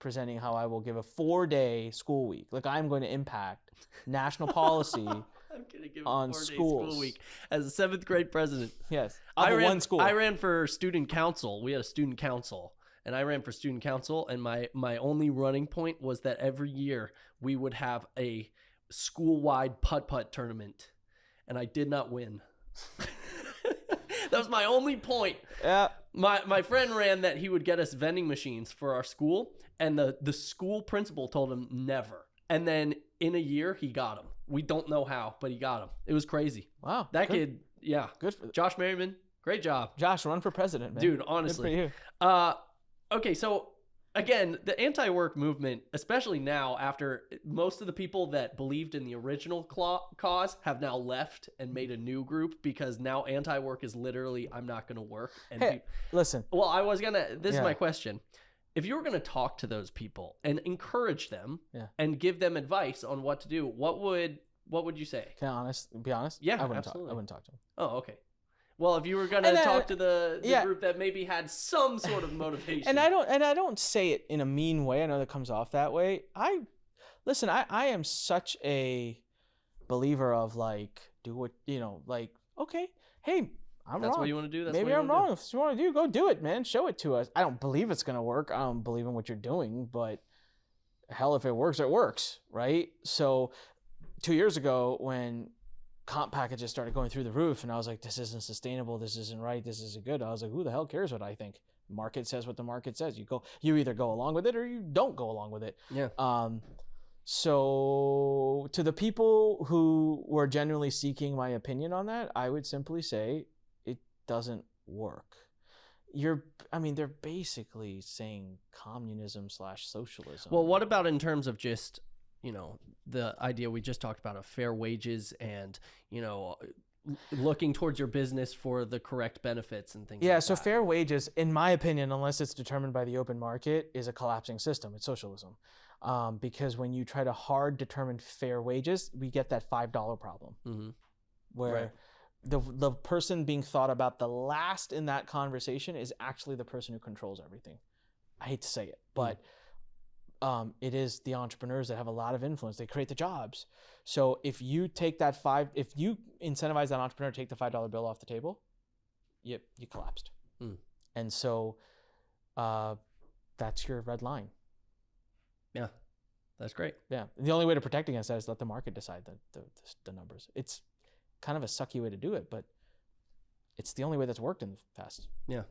presenting how I will give a 4-day school week. Like, I'm going to impact national policy I'm gonna give on a 4-day schools. School week as a 7th grade president. Yes. I one school. ran for student council. We had a student council, and I ran for student council, and my only running point was that every year we would have a school-wide putt-putt tournament, and I did not win. That was my only point. Yeah. My friend ran that he would get us vending machines for our school, and the school principal told him never. And then in a year, he got them. We don't know how, but he got them. It was crazy. Wow. That kid, yeah. Good for Josh Merriman, Great job. Josh, run for president, man. Dude, honestly. Good for you. Okay, so again, the anti-work movement, especially now after most of the people that believed in the original cause have now left and made a new group, because now anti-work is literally, I'm not going to work. And Hey, listen. well, this is my question. If you were going to talk to those people and encourage them and give them advice on what to do, what would you say? Can I be honest? Yeah, I wouldn't absolutely. I wouldn't talk to him. Oh, okay. Well, if you were going to talk to the group that maybe had some sort of motivation. And I don't say it in a mean way. I know that comes off that way. I am such a believer of like, do what, like, okay, hey, I'm wrong. That's what you want to do? Maybe I'm wrong. If you want to do, go do it, man. Show it to us. I don't believe it's going to work. I don't believe in what you're doing, but hell, if it works, right? So 2 years ago when comp packages started going through the roof and I was like, this isn't sustainable, this isn't right, this isn't good, I was like, who the hell cares what I think? Market says what the market says. You either go along with it or you don't go along with it. So to the people who were genuinely seeking my opinion on that, I would simply say it doesn't work. They're basically saying communism / socialism. Well, what about in terms of just, the idea we just talked about of fair wages and, looking towards your business for the correct benefits and things like that? Yeah, so fair wages, in my opinion, unless it's determined by the open market, is a collapsing system. It's socialism. Because when you try to hard determine fair wages, we get that $5 problem. Where the person being thought about the last in that conversation is actually the person who controls everything. I hate to say it, but it is the entrepreneurs that have a lot of influence. They create the jobs. So if you take if you incentivize that entrepreneur to take the $5 bill off the table, you collapsed. And so that's your red line. Yeah, that's great. Yeah, the only way to protect against that is let the market decide the numbers. It's kind of a sucky way to do it, but it's the only way that's worked in the past. Yeah.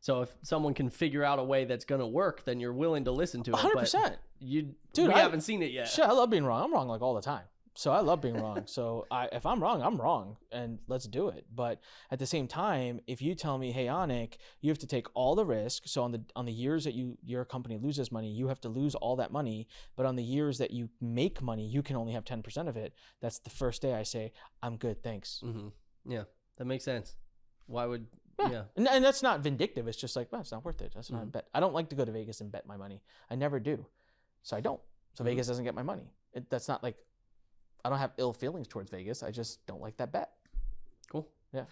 So if someone can figure out a way that's going to work, then you're willing to listen to it. 100%. We haven't seen it yet. Shit, I love being wrong. I'm wrong like all the time. So I love being wrong. So if I'm wrong, I'm wrong, and let's do it. But at the same time, if you tell me, hey, Anik, you have to take all the risk. So on the years that your company loses money, you have to lose all that money. But on the years that you make money, you can only have 10% of it. That's the first day I say, I'm good, thanks. Yeah, that makes sense. Why would... Yeah. And that's not vindictive. It's just like, well, it's not worth it. That's not a bet. I don't like to go to Vegas and bet my money. I never do. So I don't. So Vegas doesn't get my money. That's not like, I don't have ill feelings towards Vegas. I just don't like that bet. Cool. Yeah.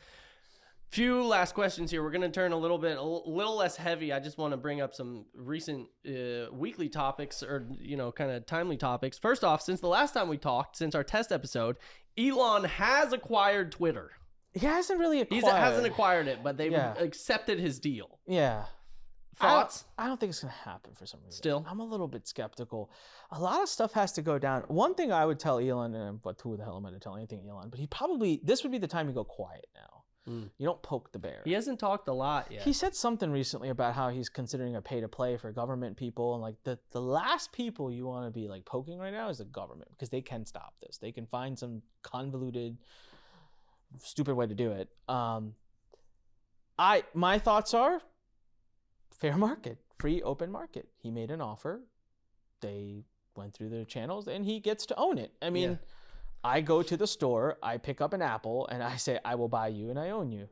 Few last questions here. We're going to turn a little less heavy. I just want to bring up some recent weekly topics or, kind of timely topics. First off, since the last time we talked, since our test episode, Elon has acquired Twitter. He hasn't really acquired. He hasn't acquired it, but they've accepted his deal. Yeah. Thoughts? I don't think it's going to happen for some reason. Still? I'm a little bit skeptical. A lot of stuff has to go down. One thing I would tell Elon, but who the hell am I to tell anything Elon, but this would be the time you go quiet now. You don't poke the bear. He hasn't talked a lot yet. He said something recently about how he's considering a pay-to-play for government people. And like the last people you want to be like poking right now is the government, because they can stop this. They can find some convoluted... stupid way to do it. My thoughts are fair market, free open market. He made an offer. They went through their channels and he gets to own it. I mean, I go to the store, I pick up an apple and I say, I will buy you and I own you.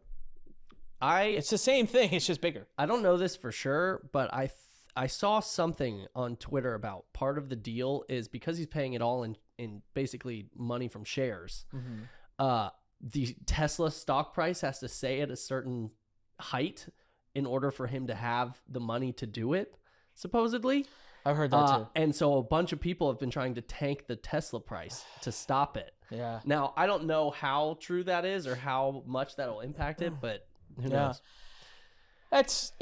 It's the same thing. It's just bigger. I don't know this for sure, but I saw something on Twitter about part of the deal is because he's paying it all in basically money from shares. The Tesla stock price has to stay at a certain height in order for him to have the money to do it, supposedly. I've heard that too. And so a bunch of people have been trying to tank the Tesla price to stop it. Yeah. Now, I don't know how true that is or how much that'll impact it, but who knows? That's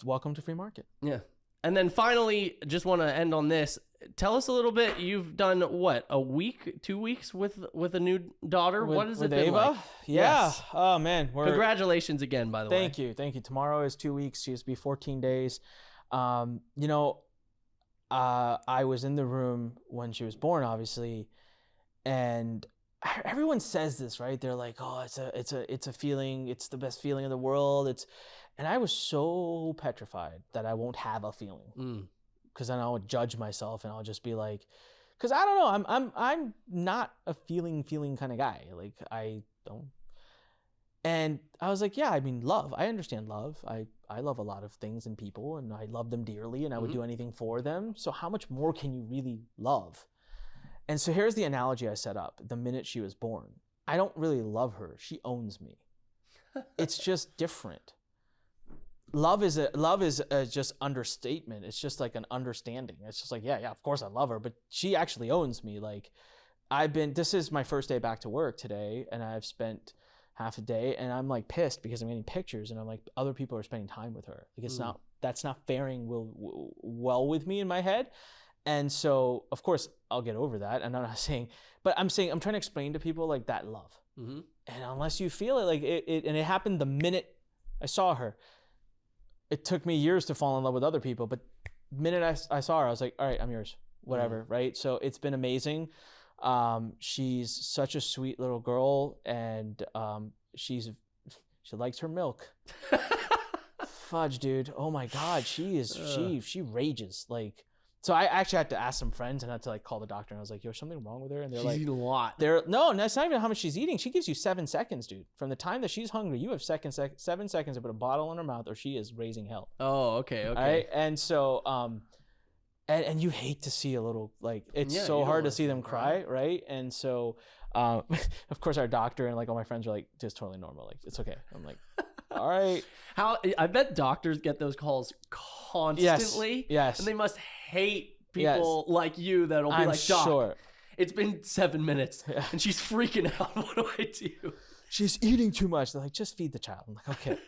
welcome to free market. Yeah. And then finally, just want to end on this. Tell us a little bit. You've done what, a week, 2 weeks with a new daughter? What has it been Ava? like? Yeah. Yes. Oh man. Congratulations again, by the way. Thank you. Tomorrow is 2 weeks. She has to be 14 days. I was in the room when she was born, obviously, and everyone says this, right? They're like, oh, it's a feeling. It's the best feeling in the world. And I was so petrified that I won't have a feeling, because then I'll judge myself and I'll just be like, because I don't know, I'm not a feeling kind of guy. Like I don't. And I was like, yeah, I mean, love. I understand love. I love a lot of things and people, and I love them dearly, and I would do anything for them. So how much more can you really love? And so here's the analogy I set up. The minute she was born, I don't really love her. She owns me. It's just different. Love is just understatement. It's just like an understanding. It's just like, yeah, of course I love her, but she actually owns me. Like this is my first day back to work today, and I've spent half a day, and I'm like pissed because I'm getting pictures, and I'm like, other people are spending time with her. Like that's not faring well with me in my head. And so, of course, I'll get over that. And I'm not saying, but I'm saying, I'm trying to explain to people like that love. And unless you feel it, like and it happened the minute I saw her. It took me years to fall in love with other people, but the minute I saw her, I was like, all right, I'm yours, whatever, right? So it's been amazing. She's such a sweet little girl, and she likes her milk. Fudge, dude. Oh my God, she rages. Like, so I actually had to ask some friends, and I had to like call the doctor, and I was like, yo, something wrong with her? And they're like, she's eating a lot. No, that's not even how much she's eating. She gives you 7 seconds, dude. From the time that she's hungry, you have 7 seconds to put a bottle in her mouth, or she is raising hell. Oh, okay. All right? And so, and you hate to see a little, like, it's so hard to see them cry, right? And so, of course, our doctor and like all my friends are like, just totally normal. Like, it's okay. I'm like, all right. I bet doctors get those calls constantly. Yes. And they must hate people like you that'll be like, Doc, sure. It's been 7 minutes and she's freaking out. What do I do? She's eating too much. They're like, just feed the child. I'm like, okay.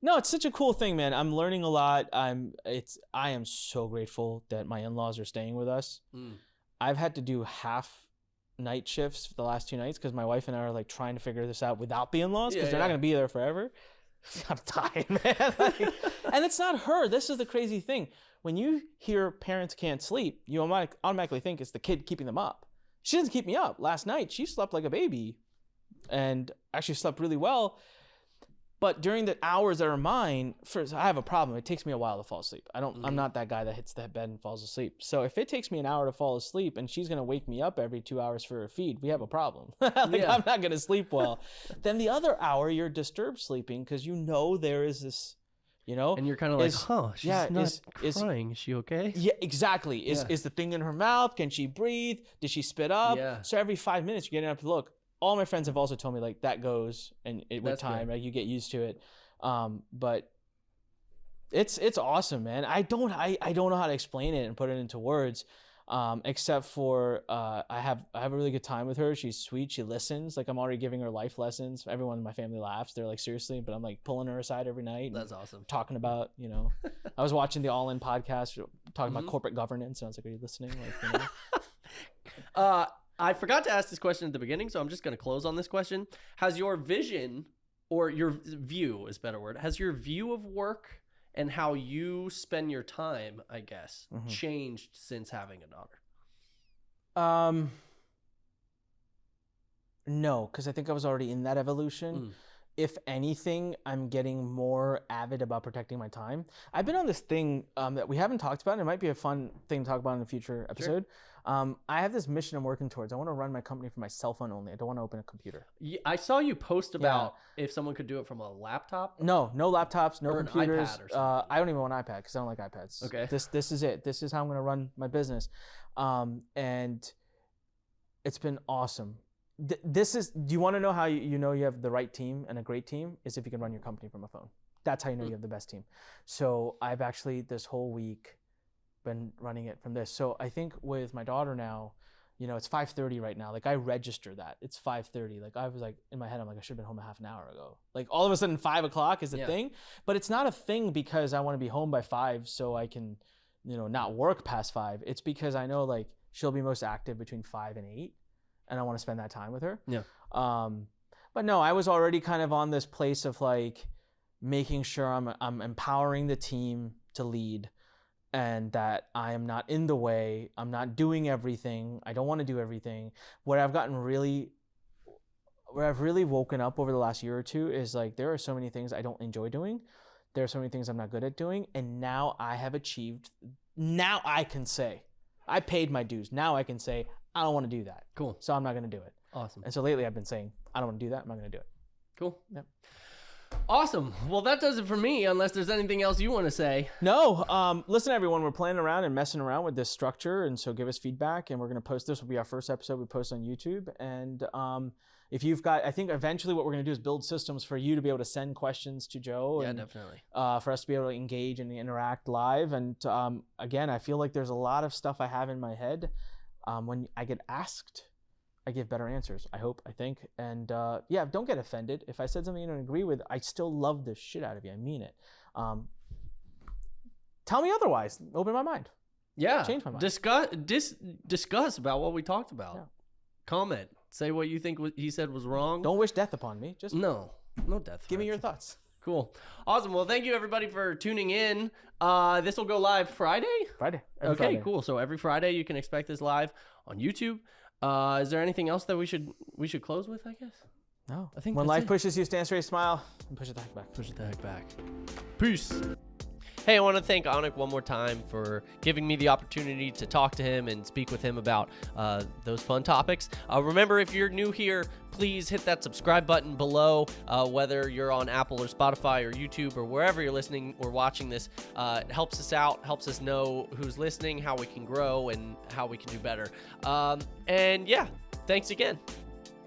No, it's such a cool thing, man. I'm learning a lot. I am so grateful that my in-laws are staying with us. I've had to do half night shifts for the last 2 nights because my wife and I are like trying to figure this out without the in-laws, because they're not going to be there forever. I'm tired, man. And it's not her. This is the crazy thing. When you hear parents can't sleep, you automatically think it's the kid keeping them up. She doesn't keep me up. Last night, she slept like a baby and actually slept really well. But during the hours that are mine, first, I have a problem. It takes me a while to fall asleep. I'm not that guy that hits the bed and falls asleep. So if it takes me an hour to fall asleep and she's going to wake me up every 2 hours for a feed, we have a problem. I'm not going to sleep well. Then the other hour, you're disturbed sleeping because you know there is this, and you're kind of like, she's not crying. Is she okay? Yeah, exactly. Is the thing in her mouth? Can she breathe? Did she spit up? Yeah. So every 5 minutes, you're getting up to look. All my friends have also told me like that goes, and with time, like you get used to it. But it's awesome, man. I don't know how to explain it and put it into words, except for I have a really good time with her. She's sweet. She listens. Like I'm already giving her life lessons. Everyone in my family laughs. They're like, seriously, but I'm like pulling her aside every night. That's awesome. Talking about, I was watching the All In podcast talking about corporate governance, and I was like, are you listening? Like, I forgot to ask this question at the beginning, so I'm just going to close on this question. Has your vision, or your view is a better word, has your view of work and how you spend your time, I guess, changed since having a daughter? No, because I think I was already in that evolution. If anything, I'm getting more avid about protecting my time. I've been on this thing that we haven't talked about, and it might be a fun thing to talk about in a future episode. Sure. I have this mission I'm working towards. I want to run my company from my cell phone only. I don't want to open a computer. Yeah, I saw you post about if someone could do it from a laptop. No laptops, no computers. An iPad or something. I don't even want an iPad because I don't like iPads. Okay. This is it. This is how I'm going to run my business. And it's been awesome. Do you want to know how you know you have the right team and a great team? Is if you can run your company from a phone. That's how you know you have the best team. So I've actually this whole week been running it from this. So I think with my daughter now, it's 5:30 right now. Like I register that it's 5:30. Like I was like in my head, I'm like, I should have been home a half an hour ago. Like all of a sudden 5 o'clock is a thing, but it's not a thing because I want to be home by 5 so I can, not work past 5. It's because I know like she'll be most active between 5 and 8. And I want to spend that time with her. Yeah. But no, I was already kind of on this place of like making sure I'm empowering the team to lead. and that I am not in the way. I'm not doing everything. I don't want to do everything. Where I've really woken up over the last year or two is like, there are so many things I don't enjoy doing. There are so many things I'm not good at doing. And now I have achieved, now I can say, I paid my dues. Now I can say, I don't want to do that. Cool. So I'm not going to do it. Awesome. And so lately I've been saying, I don't want to do that. I'm not going to do it. Cool. Yep. Awesome. Well, that does it for me, unless there's anything else you want to say. No, listen, everyone, we're playing around and messing around with this structure, and so give us feedback, and we're going to post this. Will be our first episode we post on YouTube, and if you've got, I think eventually what we're going to do is build systems for you to be able to send questions to Joe. Yeah, and, definitely. for us to be able to engage and interact live, and again, I feel like there's a lot of stuff I have in my head. When I get asked, I give better answers, I hope, I think. And yeah, don't get offended. If I said something you don't agree with, I still love the shit out of you. I mean it. Tell me otherwise. Open my mind. Yeah. Change my mind. Discuss about what we talked about. Yeah. Comment. Say what you think he said was wrong. Don't wish death upon me. Just No death. give me your threats. thoughts. Cool. Awesome. Well, thank you everybody for tuning in. This will go live Friday. Friday. Okay, Friday. cool. So every Friday you can expect this live on YouTube. Is there anything else that we should close with, I guess? No. I think when that's life it. pushes you, stand straight, smile, and push it the heck back. Push it the heck back. Peace. Hey, I want to thank Anik one more time for giving me the opportunity to talk to him and speak with him about those fun topics. Remember, if you're new here, please hit that subscribe button below, whether you're on Apple or Spotify or YouTube or wherever you're listening or watching this. It helps us out, helps us know who's listening, how we can grow, and how we can do better. And yeah, thanks again.